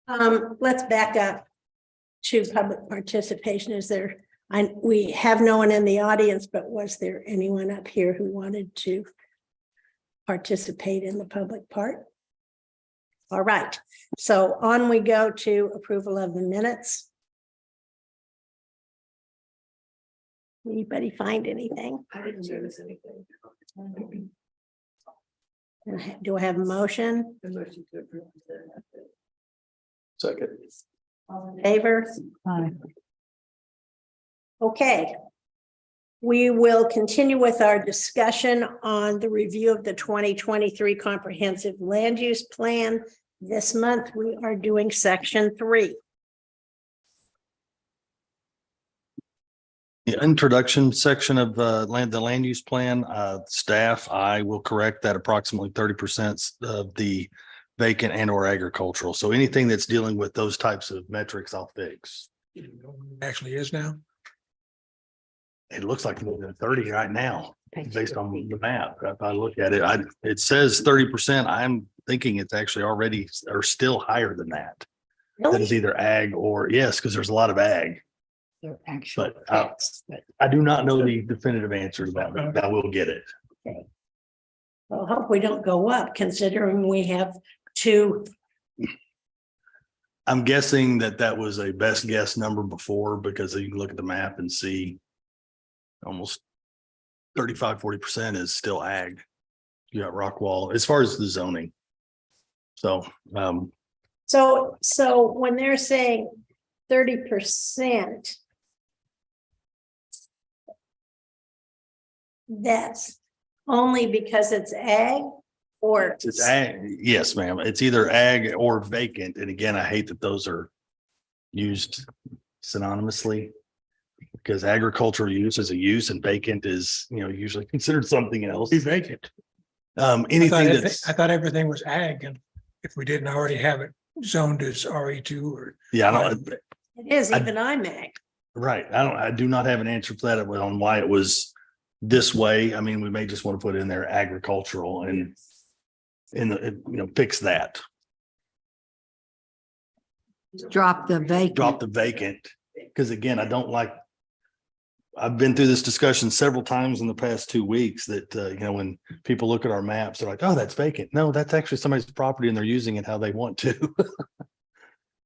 Let's back up to public participation. Is there, we have no one in the audience, but was there anyone up here who wanted to participate in the public part? All right, so on we go to approval of the minutes. Anybody find anything? I didn't notice anything. Do I have a motion? The motion to approve. Second. All in favor? Okay. We will continue with our discussion on the review of the 2023 Comprehensive Land Use Plan. This month, we are doing section 3. The introduction section of the land use plan, staff, I will correct that approximately 30% of the vacant and or agricultural. So anything that's dealing with those types of metrics, I'll fix. Actually is now. It looks like more than 30 right now, based on the map. If I look at it, it says 30%. I'm thinking it's actually already or still higher than that. That is either ag or yes, because there's a lot of ag. Actual But facts, but I do not know the definitive answer to that, but I will get it. Okay. Well, hope we don't go up considering we have 2. I'm guessing that was a best guess number before, because you can look at the map and see almost 35-40% is still ag. You got rock wall as far as the zoning. So So when they're saying 30%, that's only because it's ag or it's ag. Yes, ma'am. It's either ag or vacant. And again, I hate that those are used synonymously, because agricultural use is a use and vacant is, usually considered something else. Be vacant. Anything that's, I thought everything was ag, and if we didn't already have it zoned as RE2 or. yeah, I don't, it is even I'm ag. right. I do not have an answer for that on why it was this way. I mean, we may just want to put in there agricultural and fix that. drop the vacant. Drop the vacant. Because again, I've been through this discussion several times in the past 2 weeks that, when people look at our maps, they're like, oh, that's vacant. No, that's actually somebody's property and they're using it how they want to.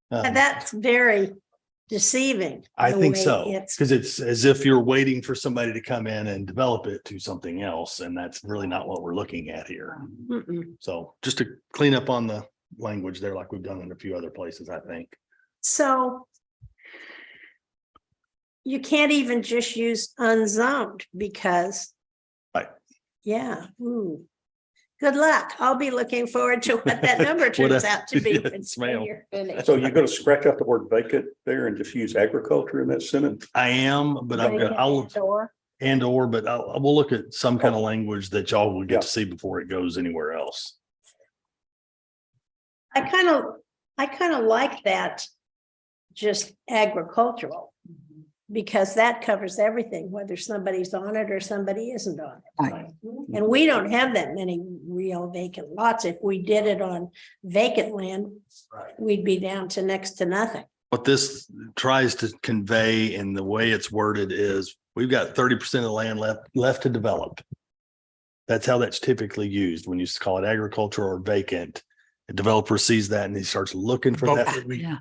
And that's very deceiving. I the think way so, it's- because it's as if you're waiting for somebody to come in and develop it to something else. And that's really not what we're looking at here. Mm-mm. So just to clean up on the language there, like we've done in a few other places, I think. So you can't even just use unzoned because. Right. Yeah. Ooh. Good luck. I'll be looking forward to what that number turns out to be. Yes, ma'am. You're finished. So you're going to scratch out the word vacant there and just use agriculture in that sentence? I am, but we'll look at some kind of language that y'all will get to see before it goes anywhere else. I kind of like that, just agricultural, because that covers everything, whether somebody's on it or somebody isn't on it. Right. And we don't have that many real vacant lots. If we did it on vacant land, we'd be down to next to nothing. What this tries to convey in the way it's worded is we've got 30% of the land left to develop. That's how that's typically used when you call it agriculture or vacant. A developer sees that and he starts looking for Vote that. that we Yeah.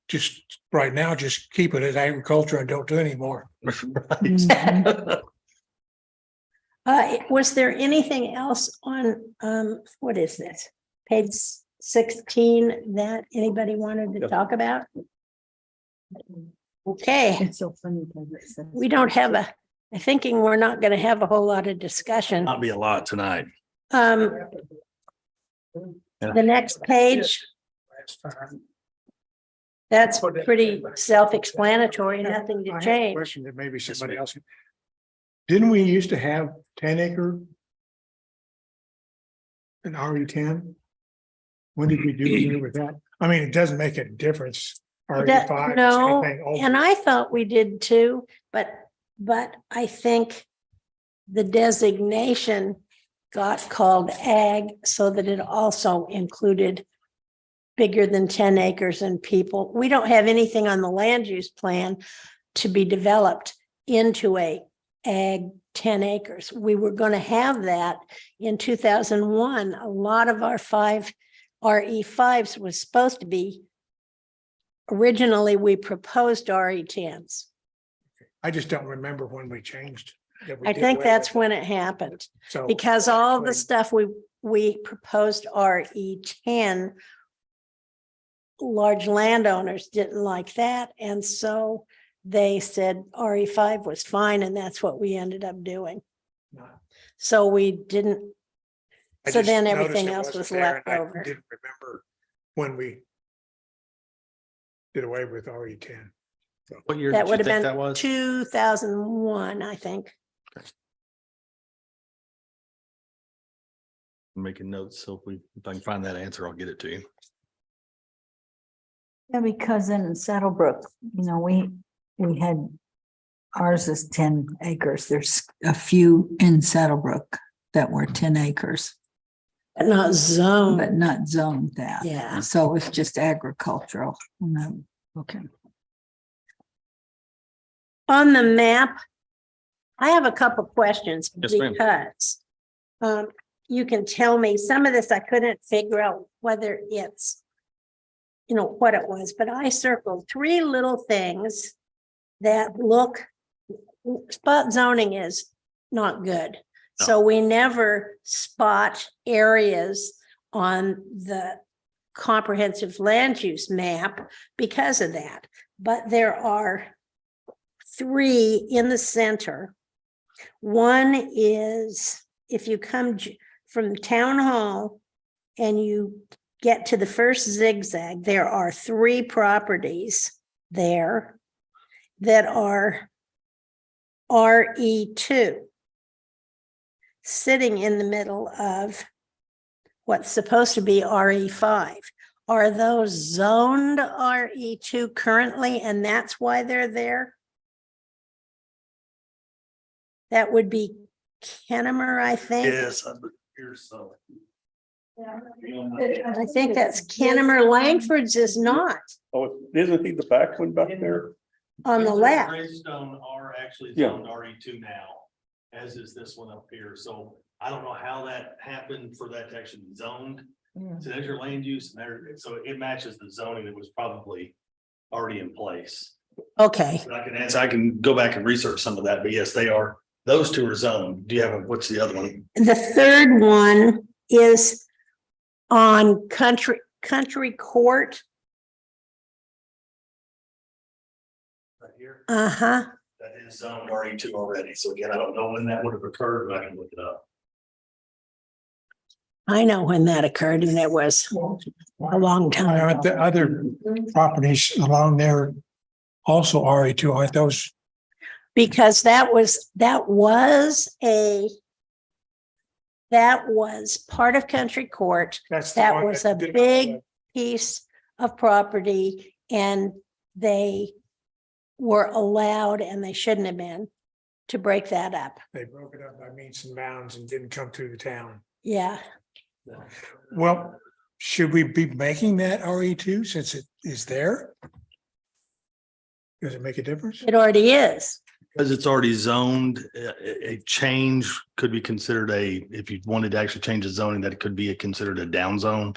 just right now, just keep it as agriculture and don't do any more. Right. Was there anything else on, what is this? Page 16 that anybody wanted to talk about? Okay, It's so funny. because it says- we don't have I'm thinking we're not going to have a whole lot of discussion. Not be a lot tonight. The next page, that's pretty self-explanatory, nothing to I have a change. question that maybe somebody else. Didn't we used to have 10-acre? An RE10? When did we do away with that? I mean, it doesn't make a difference. RE5, No, anything over. and I thought we did too, but I think the designation got called ag so that it also included bigger than 10 acres and people, we don't have anything on the land use plan to be developed into a ag 10 acres. We were going to have that in 2001. A lot of our RE5s was supposed to be, originally we proposed RE10s. I just don't remember when we changed. that we I did think away that's with when it happened. So Because all the when- stuff we proposed RE10, large landowners didn't like that. And so they said RE5 was fine, and that's what we ended up doing. Not- So we didn't, I so just then noticed everything it else wasn't was there, left and I over. didn't remember when we did away with RE10. What year That did would you have think that been was? 2001, I think. I'm making notes, so if I can find that answer, I'll get it to you. Yeah, because in Saddlebrook, we had, ours is 10 acres. There's a few in Saddlebrook that were 10 acres, But not zone. but not zoned that. Yeah. So it's just agricultural. Okay. On the map, I have a couple questions Yes, ma'am. because you can tell me some of this, I couldn't figure out whether it's, what it was, but I circled 3 little things that look, spot zoning is not good. No. So we never spot areas on the comprehensive land use map because of that. But there are 3 in the center. One is if you come from town hall and you get to the first zigzag, there are 3 properties there that are RE2 sitting in the middle of what's supposed to be RE5. Are those zoned RE2 currently, and that's why they're there? That would be Kennemer, I think. Yes, here's so. I think that's Kennemer. Langford's is not Oh, isn't he the back one back there? on the left. Gravestone are actually Yeah. zoned RE2 now, as is this one up here. So I don't know how that happened for that to actually be zoned. So there's your land use and there, so it matches the zoning that was probably already in place. Okay, But I can go back and research some of that, but yes, they are, those 2 are zoned. Do you have, what's the other one? the third one is on Country Court. Right here. Uh-huh. That is zoned RE2 already. So again, I don't know when that would have occurred, but I can look it up. I know when that occurred, and it was a long time Aren't ago. the other properties along there also RE2? Aren't those? Because that was part of Country Court. That's the That one was a didn't- big piece of property, and they were allowed, and they shouldn't have been, to break that up. They broke it up by means and bounds and didn't come through the town. Yeah, Well, should we be making that RE2 since it is there? Does it make a difference? it already is. Because it's already zoned, a change could be considered if you wanted to actually change the zoning, that could be considered a down zone.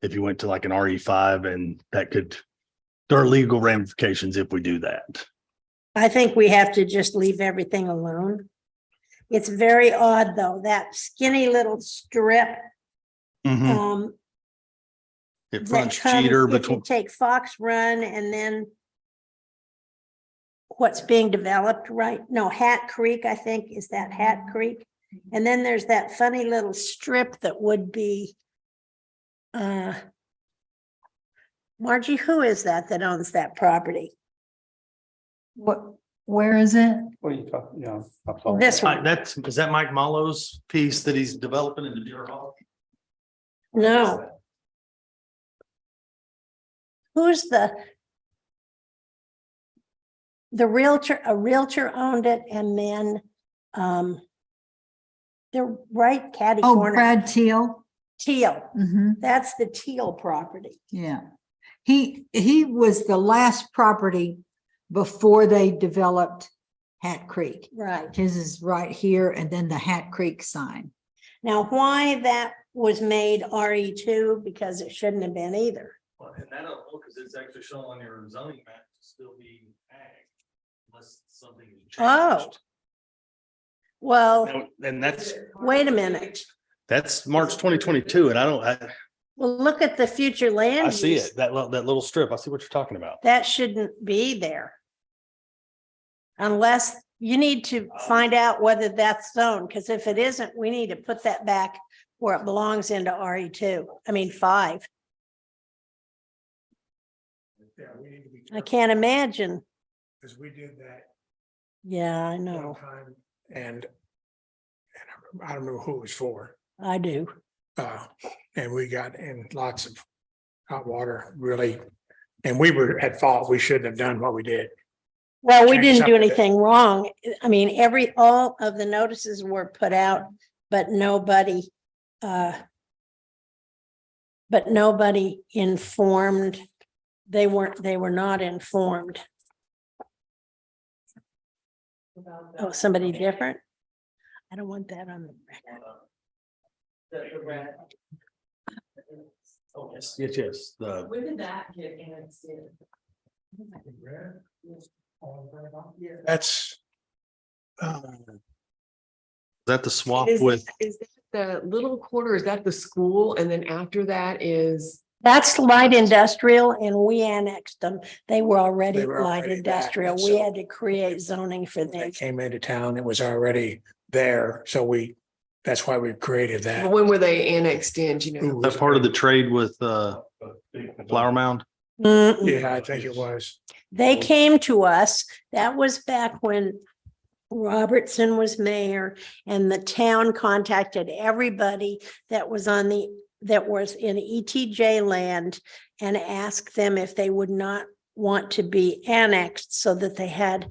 If you went to like an RE5, and there are legal ramifications if we do that. I think we have to just leave everything alone. It's very odd, though, that skinny little strip. It That fronts comes, Cheater if you between, take Fox Run and then what's being developed, right? No, Hat Creek, I think, is that Hat Creek? And then there's that funny little strip that would be Margie, who is that owns that property? Where is it? What are you talking, yeah. I saw This that. one. is that Mike Malo's piece that he's developing in the Deer Hall? No. Who's the realtor? A realtor owned it, and then they're right catty Oh, corner. Brad Teal. Teal, Mhm, that's the Teal property. yeah. He was the last property before they developed Hat Creek. Right. His is right here and then the Hat Creek sign. Now, why that was made RE2, because it shouldn't have been either. And I don't know, because it's actually shown on your zoning map to still be ag. Unless something is Oh. changed. Well, And that's, wait a minute. that's March 2022, and Well, look at the future land I see use. it, that little strip. I see what you're talking about. That shouldn't be there. Unless you need to find out whether that's zoned, because if it isn't, we need to put that back where it belongs into RE2. I mean, 5. Yeah, we need to be. I can't imagine. Because we did that Yeah, I one know. time and I don't know who it was for. I do. And we got in lots of hot water, really. And we were at fault. We shouldn't have done what we did. Well, we Change didn't do some of it. anything wrong. I mean, all of the notices were put out, but nobody informed. They were not informed. Oh, somebody different? I don't want that on the record. Oh, yes. When did that get annexed in? That's. Is that the swap Is with, that the little quarter, is that the school? And then after that is, That's light industrial and we annexed them. They were already They were light already industrial. back, We so- had to create zoning for them. They came into town, it was already there, so that's why we created that. when were they annexed in? Do you know? that part of the trade with Flower Mound? Mm-mm. Yeah, I think it was. They came to us, that was back when Robertson was mayor, and the town contacted everybody that was in ETJ land and asked them if they would not want to be annexed so that they had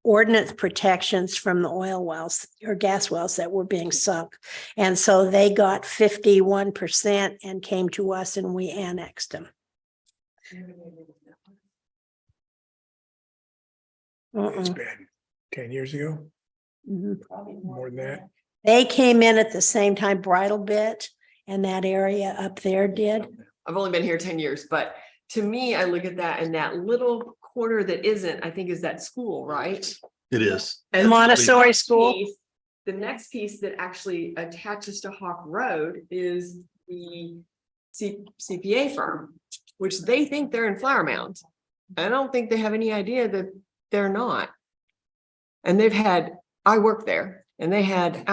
ordinance protections from the oil wells or gas wells that were being sunk. And so they got 51% and came to us and we annexed them. It's Mm-mm. been 10 years ago, Mhm. more than that. They came in at the same time Bridal Bit and that area up there did. I've only been here 10 years, but to me, I look at that and that little quarter that isn't, I think is that school, right? It is. And Montessori school. The next piece that actually attaches to Hawk Road is the CPA firm, which they think they're in Flower Mound. I don't think they have any idea that they're not. And I worked there and they had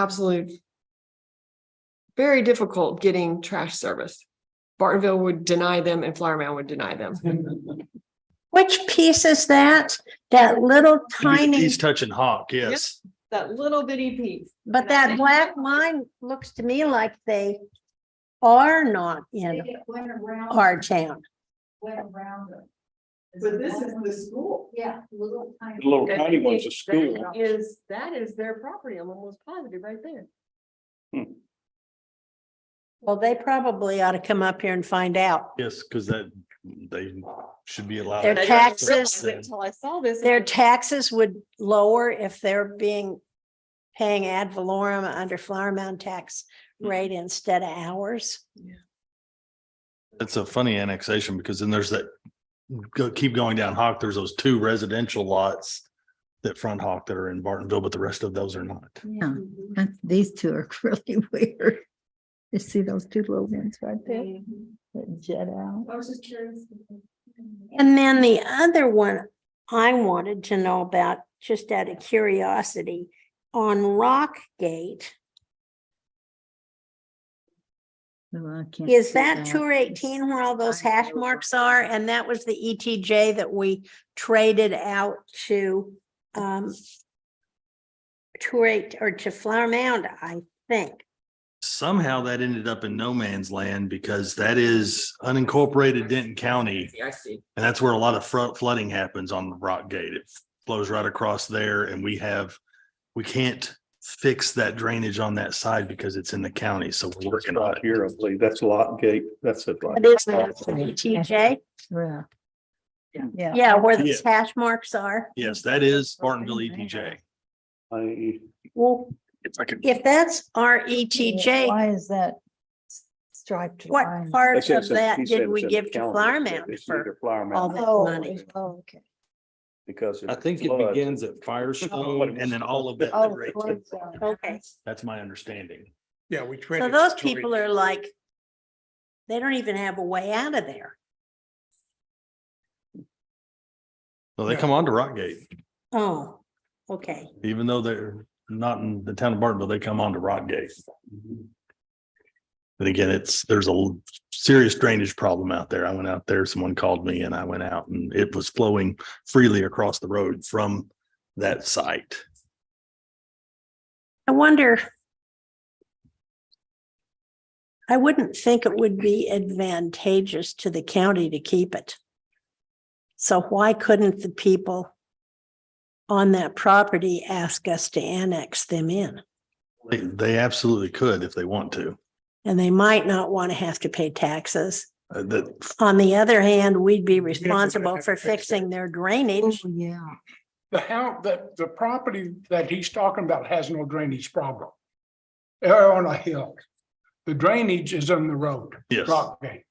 very difficult getting trash service. Bartonville would deny them and Flower Mound would deny them. Which piece is that? That little tiny, He's touching Hawk, yes. That little bitty piece. but that black line looks to me like they are not in our town. But this is the school. Yeah. The little tiny one's a school. That is their property. I'm almost positive right there. Well, they probably ought to come up here and find out. Yes, because they should be allowed. Their I didn't taxes- realize it Until I saw this. Their taxes would lower if they're paying ad valorem under Flower Mound tax rate instead of ours. It's a funny annexation because then there's keep going down Hawk, there's those 2 residential lots that front Hawk that are in Bartonville, but the rest of those are not. Yeah, these two are really weird. You see those 2 little ones right there that jet out. I was just curious. And then the other one I wanted to know about, just out of curiosity, on Rockgate, is that 218 where all those hash marks are? And that was the ETJ that we traded out to 28 or to Flower Mound, I think. Somehow that ended up in no man's land because that is unincorporated Denton County. I see. And that's where a lot of flooding happens on the Rock Gate. It flows right across there and we can't fix that drainage on that side because it's in the county. So we're working on Right it. here, I believe, that's Lock Gate, that's it. What is that? TJ? Yeah. Yeah. Yeah, where the Yeah. hash marks are. Yes, that is Bartonville ETJ. Well, If I could, if that's our ETJ, Why is that striped what line? part of that did we give to Flower Mound for all that Oh, money? oh, okay. Because. I think it floods. begins at Firestone and then all of that. Oh, right. flood zone. Okay, That's my understanding. Yeah, we tried. so those people are like, they don't even have a way out of there. Well, they come onto Rockgate, Oh, okay. even though they're not in the town of Bartonville, they come onto Rockgate. But again, there's a serious drainage problem out there. I went out there, someone called me and I went out and it was flowing freely across the road from that site. I wonder. I wouldn't think it would be advantageous to the county to keep it. So why couldn't the people on that property ask us to annex them in? They absolutely could if they want to. And they might not want to have to pay taxes. That On the other hand, we'd be we're gonna responsible have for to fix fixing their drainage. Oh, yeah. The house, the property that he's talking about has no drainage problem. They're on a hill. The drainage is on the road. Yes. Rock Gate,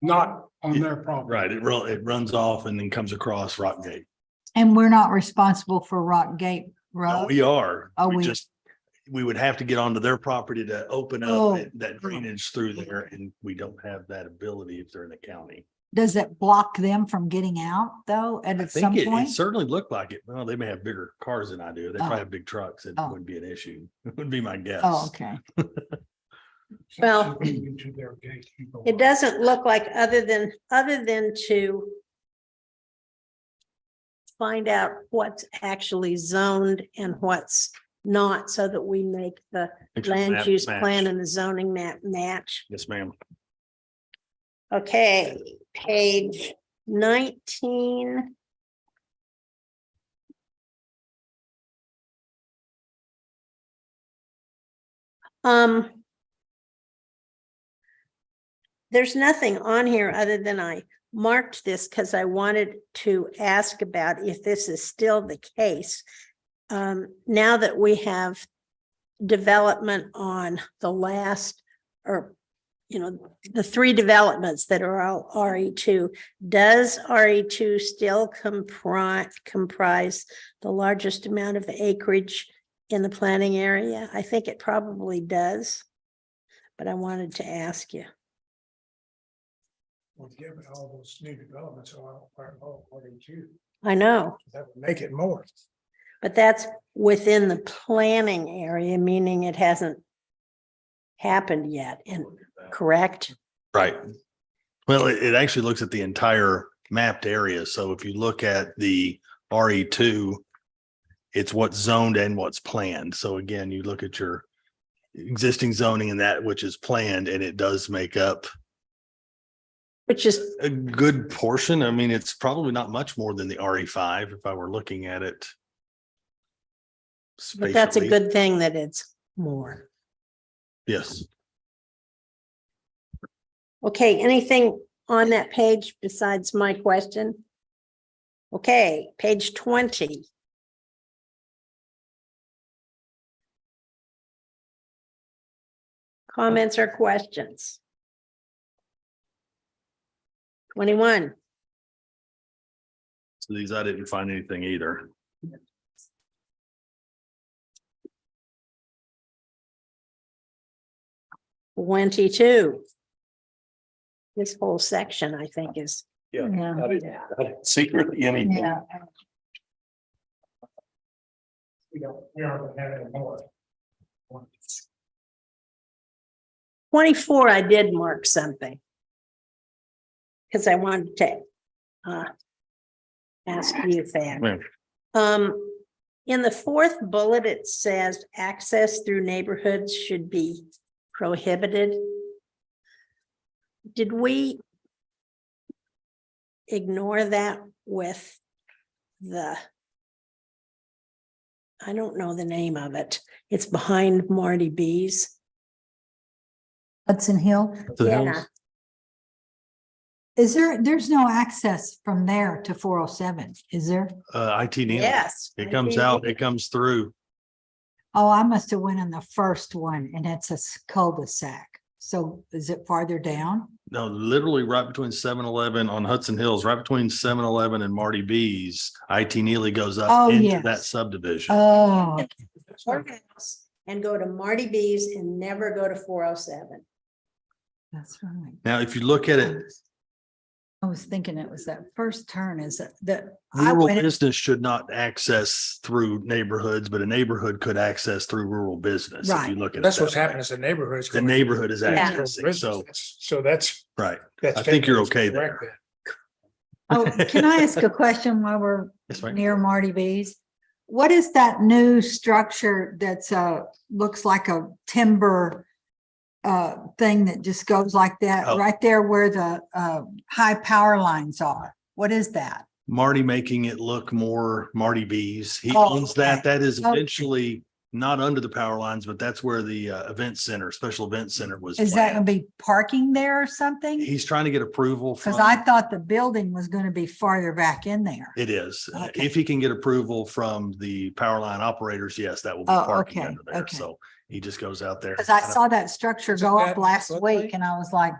not on Yeah, their property. right, it runs off and then comes across Rockgate. And we're not responsible for Rock Gate No, Road? we are. Oh, We we- just, we would have to get onto their property to open Oh. up that drainage through there and we don't have that ability if they're in the county. Does it block them from getting out though, I at some think it point? certainly looked like it. Well, they may have bigger cars than I do. They probably Oh. have big trucks. It Oh. wouldn't be an issue. It would be my guess. Oh, okay. Well, Into their gate. it doesn't look like other than to find out what's actually zoned and what's not, so that we make the Make sure the land map use match. plan and the zoning map match. Yes, ma'am. Okay, page 19. There's nothing on here other than I marked this because I wanted to ask about if this is still the case. Now that we have development on the last, or, the three developments that are all RE2, does RE2 still comprise the largest amount of acreage in the planning area? I think it probably does, but I wanted to ask you. Well, yeah, but all those new developments are all RE2. I know, That would make it more. but that's within the planning area, meaning it hasn't happened yet, and correct? Right. Well, it actually looks at the entire mapped area. So if you look at the RE2, it's what's zoned and what's planned. So again, you look at your existing zoning and that which is planned, and it does make up Which is, a good portion. I mean, it's probably not much more than the RE5 if I were looking at it. but that's a spatially. good thing that it's more. Yes. Okay, anything on that page besides my question? Okay, page 20. Comments or questions? 21. So these, I didn't find anything either. Twenty-two. This whole section, I think, is, Yeah, Yeah. I didn't see really anything. Yeah. We aren't having any more. 24, I did mark something. Because I wanted to ask you, Thad. Yeah. In the fourth bullet, it says access through neighborhoods should be prohibited. Did we ignore that with the I don't know the name of it. It's behind Marty B's. Hudson Hill. To the Yeah. hills. Is there's no access from there to 407, is there? IT Neely. Yes. It comes out, it comes through. Oh, I must have went on the first one and it's a cul-de-sac. So is it farther down? No, literally right between 7-Eleven on Hudson Hills, right between 7-Eleven and Marty B's. IT Neely goes up Oh, into yes. that subdivision. Oh, Courthouse and go to Marty B's and never go to 407. that's right. Now, if you look at it, I was thinking it was that first turn is that I rural went, business should not access through neighborhoods, but a neighborhood could access through rural business. If you Right. look at it. That's that what's way. happening is the neighborhoods. The neighborhood is Yeah. accessing, so, So that's. right. that's I think you're technically okay there. correct oh, can I ask a question while we're That's right. near Marty B's? What is that new structure that's looks like a timber thing that just goes like that, Oh. right there where the high power lines are? What is that? Marty making it look more Marty B's. He Oh, owns that. okay. That is Okay. eventually not under the power lines, but that's where the event center, special event center was. Is that planned. gonna be parking there or something? He's trying to get approval from. Because I thought the building was gonna be farther back in there. It is. Okay. If he can get approval from the power line operators, yes, that will be Oh, parking okay, under there. okay. So he just goes out there. Because I saw that structure Isn't go up that last floodplain? week and I was like,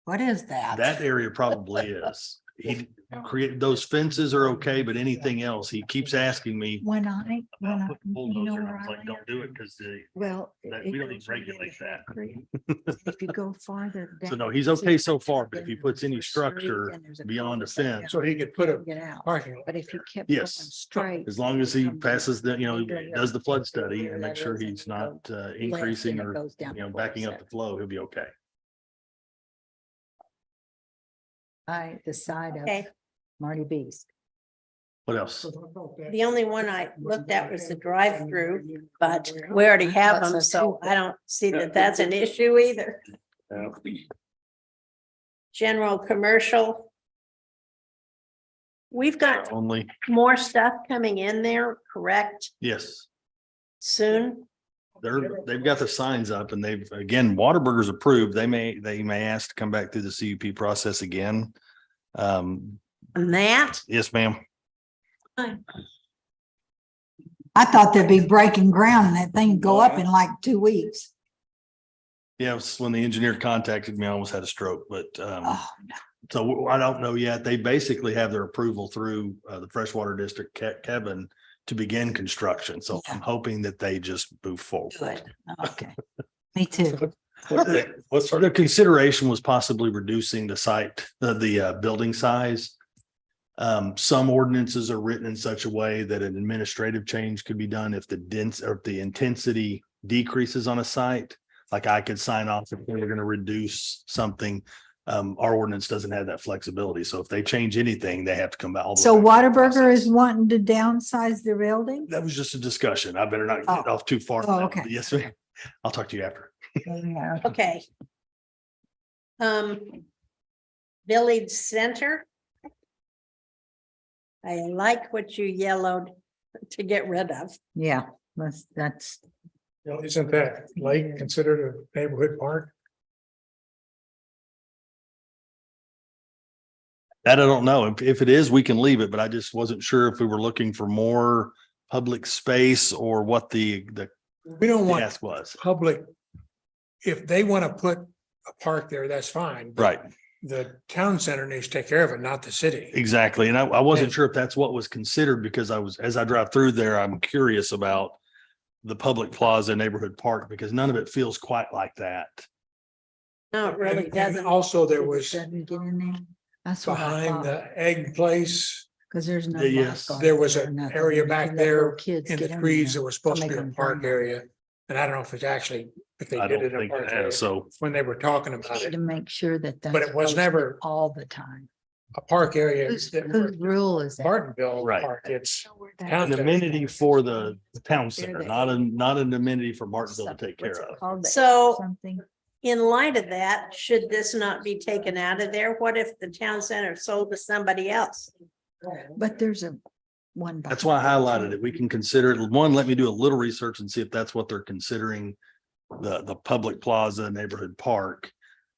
what is that? That area probably is. He created, those fences are okay, but anything else, he keeps asking me. When I, Put the you know bulldozer, where I was I like, don't do it because well. that- it we don't goes even right regulate into that. creek. If you go farther down. so no, he's okay so far, but then if he puts any there's a street, structure then there's a beyond a cul-de-sac fence, So he could put a Get out. parking lot. But if you kept going Yes. straight. as long as he come down, passes the, you know, you go here, does the flood study where and that make sure is, and he's you not go left, increasing and it or, goes down you know, to backing up the 407. flow, he'll be okay. The side Okay. of Marty B's. What else? The only one I looked at was the drive-through, but we already have them, so I don't see that that's an issue either. General commercial. We've got Only, more stuff coming in there, correct, yes. soon? They've got the signs up and they've, again, Whataburger's approved. They may ask to come back through the CUP process again. And that, Yes, ma'am. I thought they'd be breaking ground and that thing go up in like 2 weeks. Yeah, it was when the engineer contacted me, I almost had a stroke, but Oh, no. so I don't know yet. They basically have their approval through the freshwater district, Kevin, to begin construction. So I'm hoping that they just move forward. Good. Okay. Me too. What's the consideration was possibly reducing the site, the building size. Some ordinances are written in such a way that an administrative change could be done if the intensity decreases on a site. Like I could sign off if we were going to reduce something. Our ordinance doesn't have that flexibility. So if they change anything, they have to come back. all the So way back to the Whataburger process. is wanting to downsize the building? That was just a discussion. I better not get Oh. off too far. Oh, okay. Yes, ma'am. I'll talk to you after. Yeah. okay. Village Center. I like what you yellowed to get rid of. Yeah, that's, You know, isn't that lake considered a neighborhood park? That I don't know. If it is, we can leave it, but I just wasn't sure if we were looking for more public space or what the We don't want ask was. public. If they want to put a park there, that's fine. but Right, The town center needs to take care of it, not the city. exactly. And I wasn't And- sure if that's what was considered because as I drive through there, I'm curious about the public plaza neighborhood park because none of it feels quite like that. No, it really And doesn't. also there was doesn't get in there. That's what I behind thought, the egg place, because there's no. Yes, lifeguards there was or an nothing. area You back can let there little kids in the get trees there. that was supposed to I'll be make a them park burn it. area. And I don't know if it's actually, if they I did don't it a think park it area, has. So when they were talking We about need it, to make sure that. But that's it was posted never- all the time. a park area. Whose that- rule is that? Bartonville Right. Park, it's That- town an amenity for the town center, the not an amenity for Martinsville to take care What's it of. called? The So- Something. In light of that, should this not be taken out of there? What if the town center sold to somebody else? But there's one. That's why I highlighted it. We can consider it. One, let me do a little research and see if that's what they're considering. The public plaza neighborhood park.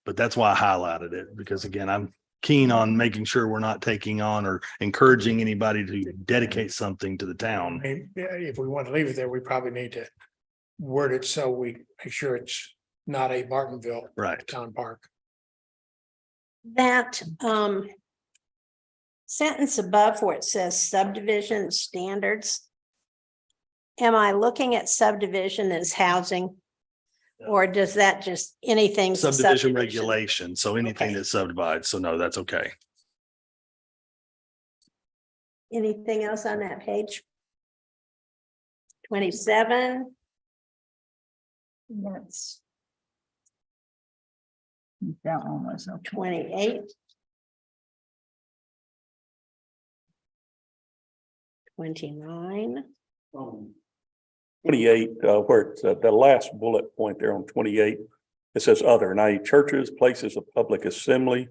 But that's why I highlighted it, because again, I'm keen on making sure we're not taking on or encouraging anybody to dedicate something to the I town. mean, yeah, if we want to leave it there, we probably need to word it so we make sure it's not a Bartonville Right. town park. That sentence above where it says subdivision standards. Am I looking at subdivision as housing? Or does that just anything? Subdivision regulation. So anything Okay. that subdivides. So no, that's okay. Anything else on that page? 27, That's. That one was okay. 28. 29. 28, where it's the last bullet point there on 28, it says other, now churches, places of public assembly.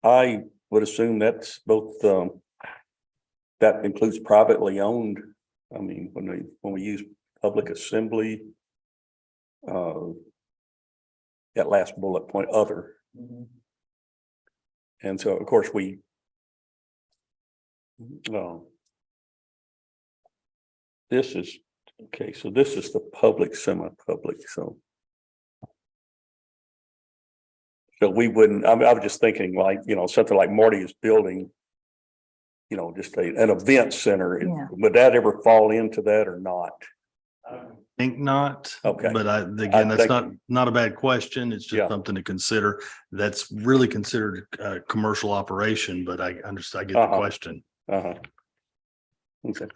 I would assume that's both, that includes privately owned. I mean, when we use public assembly, that last bullet point, other. And so, of course, this is, okay, so this is the public, semi-public, so. So we wouldn't, I was just thinking like, something like Marty is building, just an event center. Yeah. Would that ever fall into that or not? Think not. Okay. But again, that's think- not a bad question. It's just Yeah. something to consider. That's really considered a commercial operation, but I understand, I get the Uh-huh. question. Uh-huh. Okay.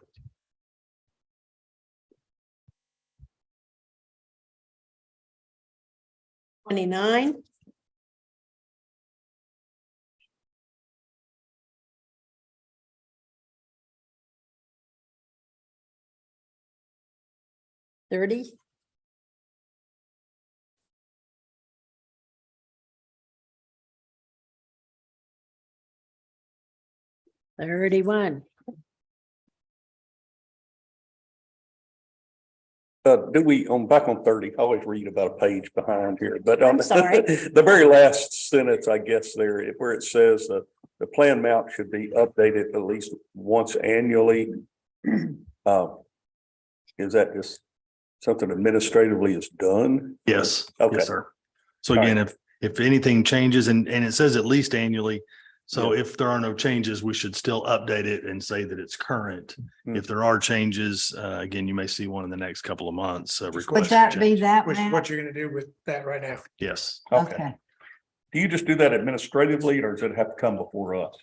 29. $30. $31. Do we, back on 30, I always read about a page behind here, but on I'm sorry. the very last sentence, I guess there, where it says that the plan map should be updated at least once annually. Is that just something administratively is done? Yes. Okay. Yes, sir. So All again, if anything changes and it says at least annually. So if there are no changes, we should still update it and say that it's current. Hmm. If there are changes, again, you may see one in the next couple of months. Would Request that to be change. that Which is map? what you're gonna do with that right now. Yes. Okay. Do you just do that administratively or does it have to come before us?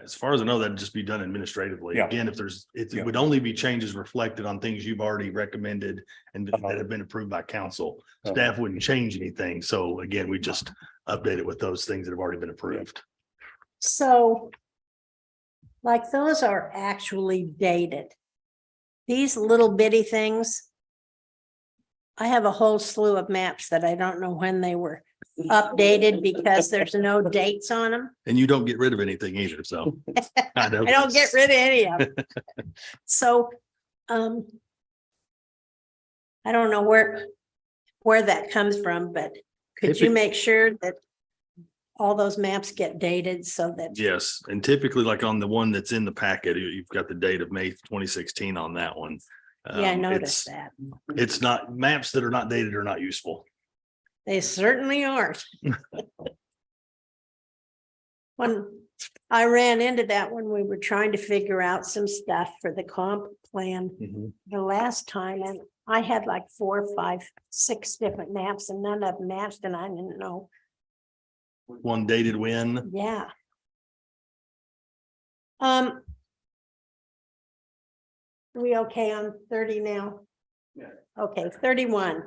As far as I know, that'd just be done administratively. Yeah. Again, it Yeah. would only be changes reflected on things you've already recommended and Uh-huh. that have been approved by council. Uh-huh. Staff wouldn't change anything. So again, we just update it with those things that have already been approved. So like those are actually dated. These little bitty things. I have a whole slew of maps that I don't know when they were updated because there's no dates on them. And you don't get rid of anything either. So. I don't get rid of any of them. So, I don't know where that comes from, but could you make sure that all those maps get dated so that? Yes, and typically like on the one that's in the packet, you've got the date of May 2016 on that one. Yeah, I It's- noticed that. It's not, maps that are not dated are not useful. They certainly aren't. When I ran into that when we were trying to figure out some stuff for the comp plan the last time, and I had like 4, 5, 6 different maps and none of them matched and I didn't know. One dated when? Yeah. We okay on 30 now? Yeah. Okay, 31.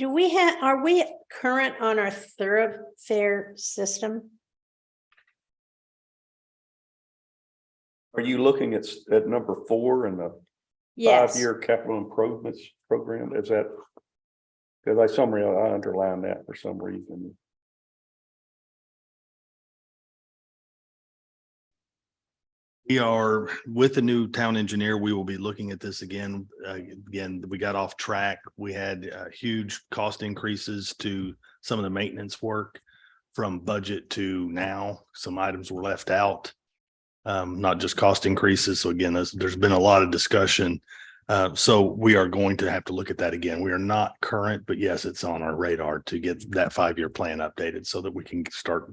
Are we current on our thoroughfare system? Are you looking at number 4 in the Yes. 5-year capital improvements program? Is that? Because I underlined that for some reason. We are with the new town engineer. We will be looking at this again. Again, we got off track. We had huge cost increases to some of the maintenance work from budget to now. Some items were left out. Not just cost increases. So again, there's been a lot of discussion. So we are going to have to look at that again. We are not current, but yes, it's on our radar to get that 5-year plan updated so that we can start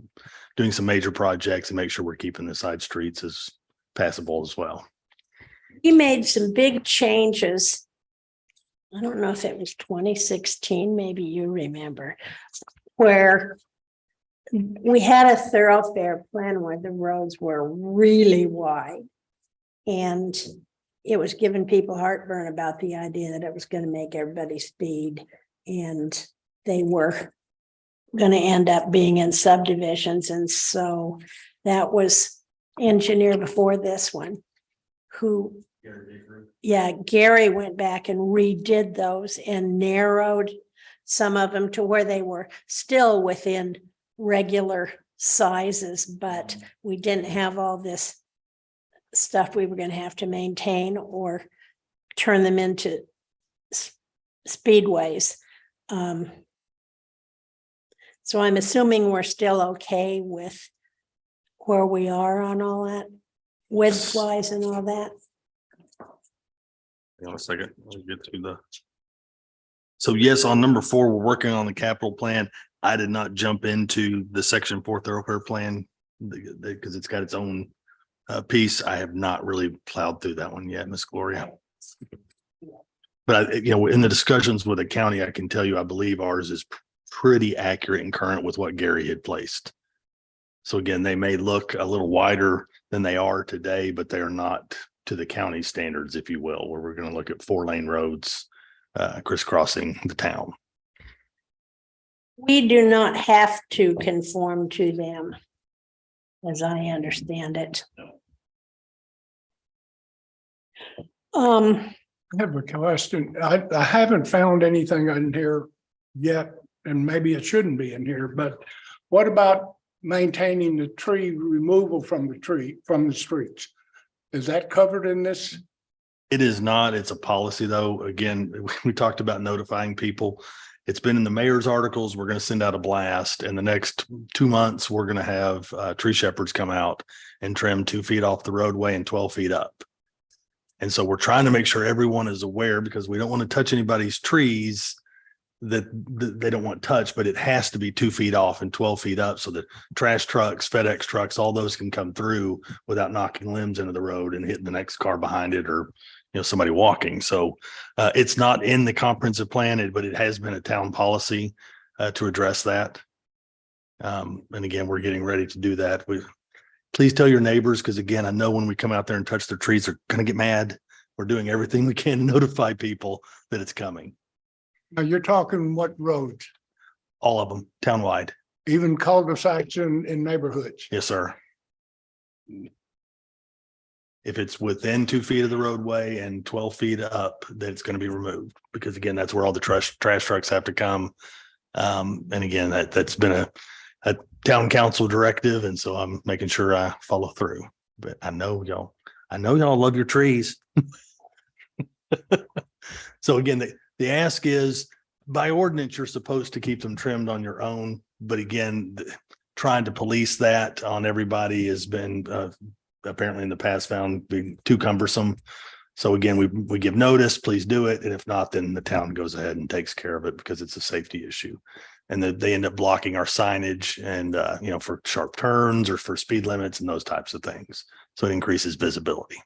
doing some major projects and make sure we're keeping the side streets as passable as well. He made some big changes. I don't know if it was 2016, maybe you remember, where we had a thoroughfare plan where the roads were really wide. And it was giving people heartburn about the idea that it was going to make everybody speed. And they were going to end up being in subdivisions. And so that was engineer before this one who, yeah, Gary went back and redid those and narrowed some of them to where they were still within regular sizes, but we didn't have all this stuff we were going to have to maintain or turn them into speedways. So I'm assuming we're still okay with where we are on all that, width wise and all that. Hang on a second. I'll get to the. So yes, on number 4, we're working on the capital plan. I did not jump into the section 4 thoroughfare plan because it's got its own piece. I have not really plowed through that one yet, Miss Gloria. But in the discussions with the county, I can tell you, I believe ours is pretty accurate and current with what Gary had placed. So again, they may look a little wider than they are today, but they are not to the county standards, if you will, where we're going to look at 4-lane roads crisscrossing the town. We do not have to conform to them, as I understand it. I have a question. I haven't found anything in here yet, and maybe it shouldn't be in here, but what about maintaining the tree removal from the streets? Is that covered in this? It is not. It's a policy, though. Again, we talked about notifying people. It's been in the mayor's articles. We're going to send out a blast. In the next 2 months, we're going to have tree shepherds come out and trim 2 feet off the roadway and 12 feet up. And so we're trying to make sure everyone is aware, because we don't want to touch anybody's trees that they don't want touched, but it has to be 2 feet off and 12 feet up so that trash trucks, FedEx trucks, all those can come through without knocking limbs into the road and hitting the next car behind it, or somebody walking. So it's not in the comprehensive plan, but it has been a town policy to address that. And again, we're getting ready to do that. Please tell your neighbors, because again, I know when we come out there and touch their trees, they're going to get mad. We're doing everything we can to notify people that it's coming. Now, you're talking what roads? All of them, townwide. Even cul-de-sacs in neighborhoods? Yes, sir. If it's within 2 feet of the roadway and 12 feet up, then it's going to be removed, because again, that's where all the trash trucks have to come. And again, that's been a town council directive. And so I'm making sure I follow through, but I know y'all love your trees. So again, the ask is, by ordinance, you're supposed to keep them trimmed on your own. But again, trying to police that on everybody has been apparently in the past found being too cumbersome. So again, we give notice, please do it. And if not, then the town goes ahead and takes care of it, because it's a safety issue. And they end up blocking our signage and, for sharp turns or for speed limits and those types of things. So it increases visibility.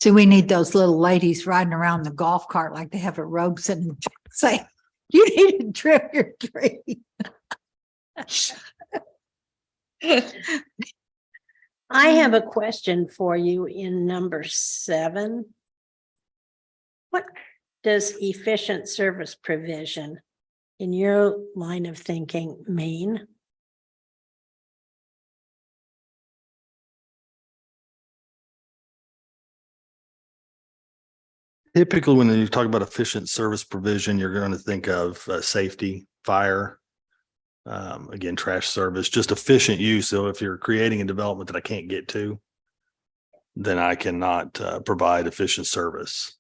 So we need those little ladies riding around the golf cart like they have a rope sitting and say, you need to trim your tree. I have a question for you in number 7. What does efficient service provision in your line of thinking mean? Typically, when you talk about efficient service provision, you're going to think of safety, fire, Again, trash service, just efficient use. So if you're creating a development that I can't get to, then I cannot provide efficient service.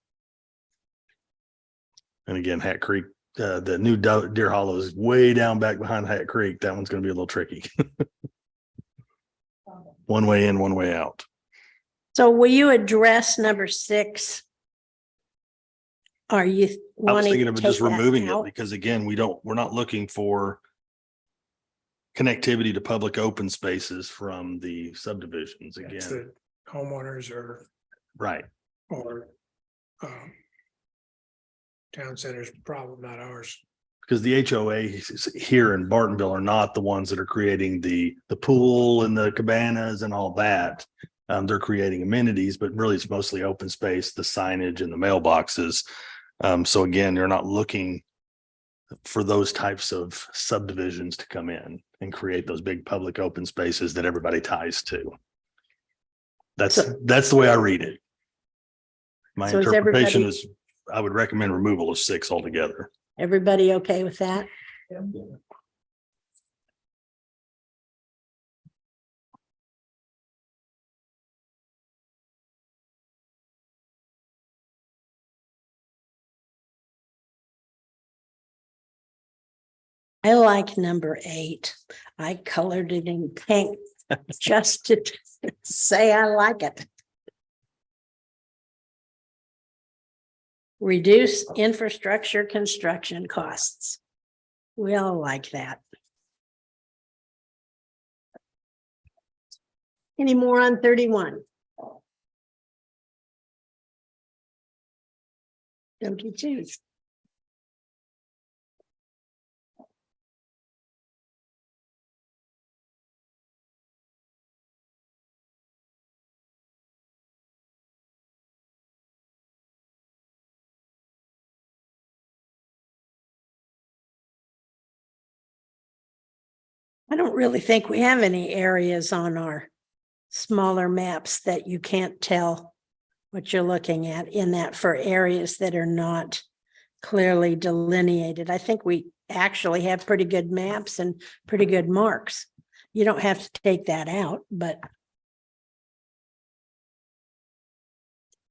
And again, Hat Creek, the new Deer Hollow is way down back behind Hat Creek. That one's going to be a little tricky. One way in, one way out. So will you address number 6? Are you I was wanting thinking to of take just that removing it out? because again, we're not looking for connectivity to public open spaces from the subdivisions That's again. the homeowners Right. or town center's problem, not ours. Because the HOA here in Bartonville are not the ones that are creating the pool and the cabanas and all that. They're creating amenities, but really it's mostly open space, the signage and the mailboxes. So again, you're not looking for those types of subdivisions to come in and create those big public open spaces that everybody ties to. That's the way I read it. My So is interpretation everybody- is I would recommend removal of 6 altogether. Everybody okay with that? I like number 8. I colored it in pink just to say I like it. Reduce infrastructure construction costs. We all like that. Any more on 31? Don't you choose? I don't really think we have any areas on our smaller maps that you can't tell what you're looking at in that for areas that are not clearly delineated. I think we actually have pretty good maps and pretty good marks. You don't have to take that out, but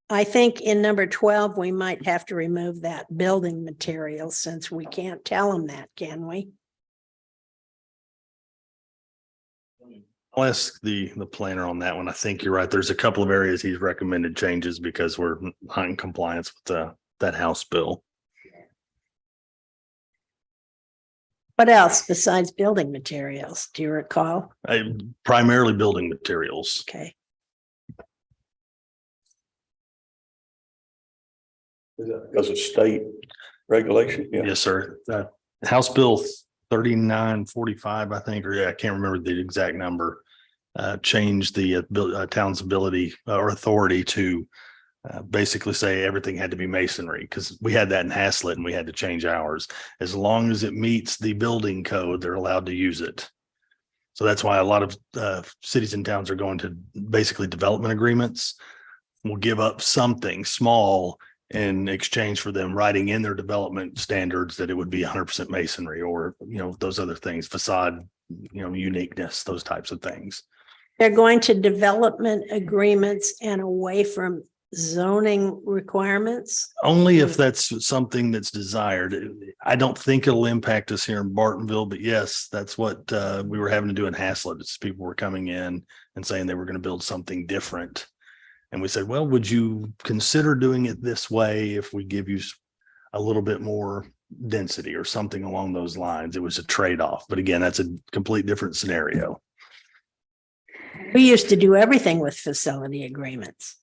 I think in number 12, we might have to remove that building material since we can't tell them that, can we? I'll ask the planner on that one. I think you're right. There's a couple of areas he's recommended changes because we're not in compliance with that House bill. What else besides building materials? Do you recall? Primarily building materials. Okay. Because of state regulation, yeah. Yes, sir. House Bill 3945, I think, or I can't remember the exact number, changed the town's ability or authority to basically say everything had to be masonry, because we had that in Haslett and we had to change ours. As long as it meets the building code, they're allowed to use it. So that's why a lot of cities and towns are going to basically development agreements. Will give up something small in exchange for them writing in their development standards that it would be 100% masonry or, those other things, facade, uniqueness, those types of things. They're going to development agreements and away from zoning requirements. Only if that's something that's desired. I don't think it'll impact us here in Bartonville, but yes, that's what we were having to do in Haslett. It's people were coming in and saying they were going to build something different. And we said, well, would you consider doing it this way if we give you a little bit more density or something along those lines? It was a trade-off. But again, that's a complete different scenario. We used to do everything with facility agreements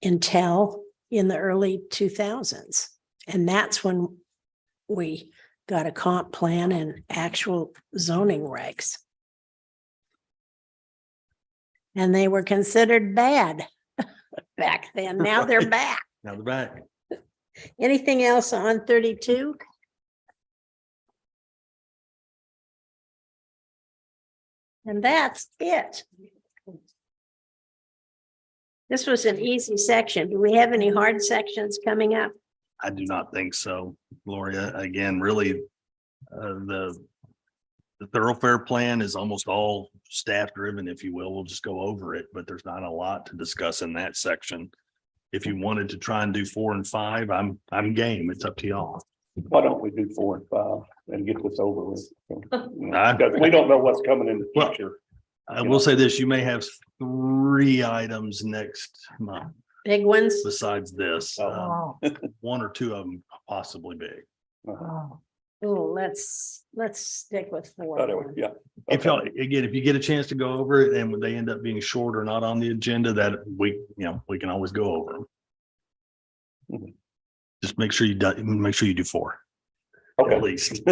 until in the early 2000s. And that's when we got a comp plan and actual zoning regs. And they were considered bad back then. Now they're Right. back. Now they're back. Anything else on 32? And that's it. This was an easy section. Do we have any hard sections coming up? I do not think so, Gloria. Again, really, the The thoroughfare plan is almost all staff driven, if you will. We'll just go over it, but there's not a lot to discuss in that section. If you wanted to try and do 4 and 5, I'm game. It's up to y'all. Why don't we do 4 and 5 and get this over with? I- Because we don't know what's coming in the Well, future. I will say this, you may have 3 items next month Big ones? besides this. Oh, 1 or 2 of them possibly big. oh. Oh, let's stick with 4. Anyway, yeah. If y'all, again, if you get a chance to go over it and when they end up being short or not on the agenda, that we can always go over them. Mhm. Just make sure you do 4 Okay. at least.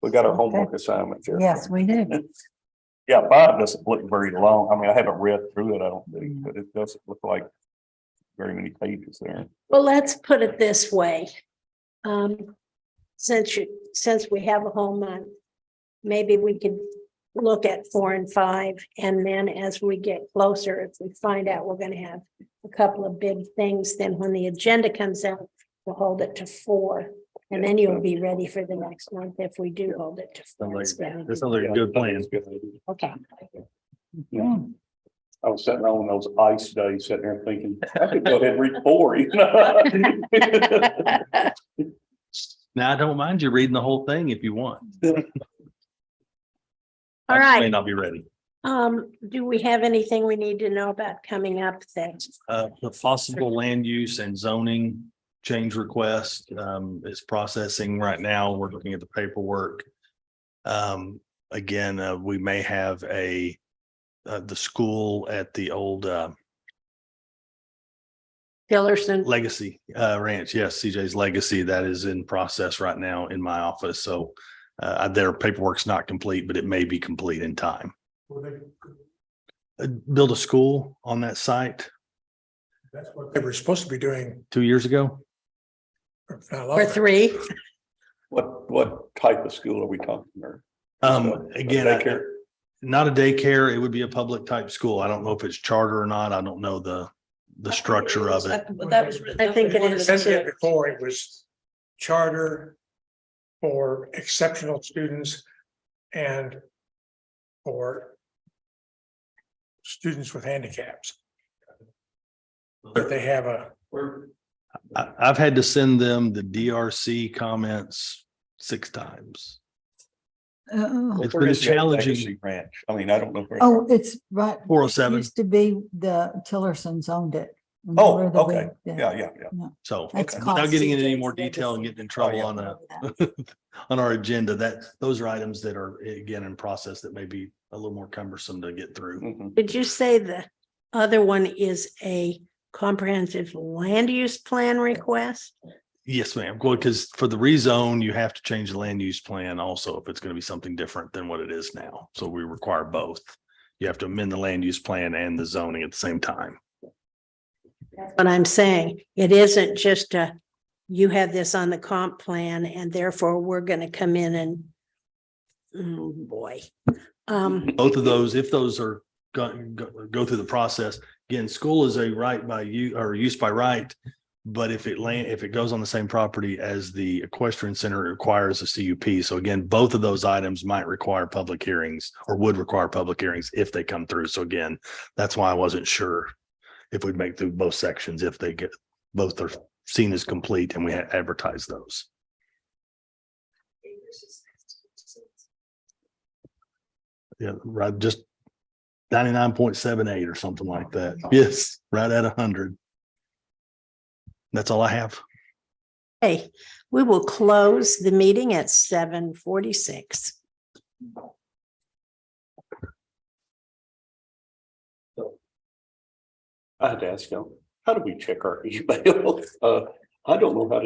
We got our homework assignment here. Yes, we do. Yeah, 5 doesn't look very long. I mean, I haven't read through it, I don't think, but it doesn't look like very many pages there. Well, let's put it this way. Since we have a whole month, maybe we could look at 4 and 5. And then as we get closer, if we find out we're gonna have a couple of big things, then when the agenda comes out, we'll hold it to 4. And then you'll be ready for the next month if we do hold it to 4. That sounds like a good plan. Okay. Yeah. I was sitting on those ice days, sitting there thinking, I could go ahead and read 4, you know? Now, I don't mind you reading the whole thing if you want. All I right. may not be ready. Do we have anything we need to know about coming up then? The possible land use and zoning change request is processing right now. We're looking at the paperwork. Again, we may have the school at the old Tillerson? Legacy Ranch. Yes, CJ's Legacy. That is in process right now in my office. So their paperwork's not complete, but it may be complete in time. Build a school on that site That's what they were supposed to be doing. 2 years ago. Or 3? What type of school are we talking about? Again, Daycare? not a daycare. It would be a public type school. I don't know if it's charter or not. I don't know the structure of it. I think it is too. Before it was charter for exceptional students and for students with handicaps. But they have I've had to send them the DRC comments 6 times. Oh, It's Where been is that challenging. Legacy Ranch? I mean, I don't know. where- oh, it's right. 407. Used to be the Tillersons owned it. Oh, Where the okay. big- Yeah. So That's without getting into any CJ's more detail and Legacy. getting in trouble yeah. on on our agenda, those are items that are again in process that may be a little more cumbersome to get through. Mhm. Did you say the other one is a comprehensive land use plan request? Yes, ma'am. Well, because for the rezone, you have to change the land use plan also if it's going to be something different than what it is now. So we require both. You have to amend the land use plan and the zoning at the same time. But I'm saying it isn't just you have this on the comp plan and therefore we're gonna come in and boy. Both of those, if those are go through the process, again, school is a right by you or use by right. But if it goes on the same property as the equestrian center, it requires a CUP. So again, both of those items might require public hearings or would require public hearings if they come through. So again, that's why I wasn't sure if we'd make through both sections, if they get both are seen as complete and we advertise those. Yeah, right. Just 99.78 or something like that. Yes, right at 100. That's all I have. Hey, we will close the meeting at 7:46. I had to ask you, how do we check our email? I don't know how to